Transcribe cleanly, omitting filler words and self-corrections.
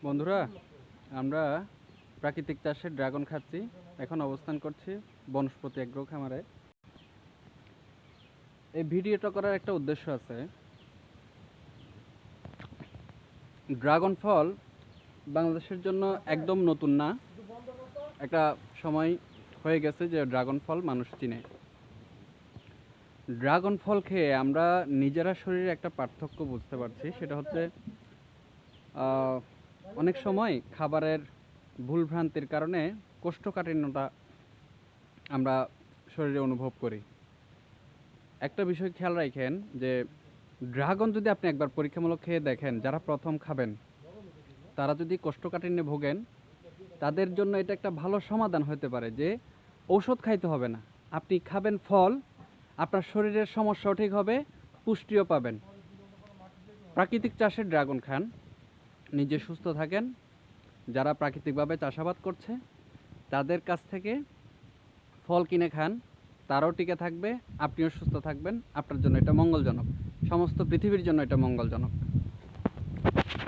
বন্ধুরা, আমরা প্রাকৃতিক চাষে ড্রাগন খাচ্ছি। এখন অবস্থান করছি বনস্পতি এগ্রো খামারে। এই ভিডিওটা করার একটা উদ্দেশ্য আছে। ড্রাগন ফল বাংলাদেশের জন্য একদম নতুন না, একটা সময় হয়ে গেছে যে ড্রাগন ফল মানুষ চিনে। ড্রাগন ফল খেয়ে আমরা নিজেরা শরীরে একটা পার্থক্য বুঝতে পারছি। সেটা হচ্ছে অনেক সময় খাবারের ভুলভ্রান্তির কারণে কোষ্ঠকাঠিন্যতা আমরা শরীরে অনুভব করি। একটা বিষয় খেয়াল রাখেন যে ড্রাগন যদি আপনি একবার পরীক্ষামূলক খেয়ে দেখেন, যারা প্রথম খাবেন তারা যদি কোষ্ঠকাঠিন্যে ভোগেন, তাদের জন্য এটা একটা ভালো সমাধান হতে পারে যে ঔষধ খাইতে হবে না, আপনি খাবেন ফল, আপনার শরীরের সমস্যাও ঠিক হবে, পুষ্টিও পাবেন। প্রাকৃতিক চাষের ড্রাগন খান, নিজে সুস্থ থাকেন। যারা প্রাকৃতিকভাবে চাষাবাদ করছে তাদের কাছ থেকে ফল কিনে খান, তারাও টিকে থাকবে, আপনিও সুস্থ থাকবেন। আপনার জন্য এটা মঙ্গলজনক, সমস্ত পৃথিবীর জন্য এটা মঙ্গলজনক।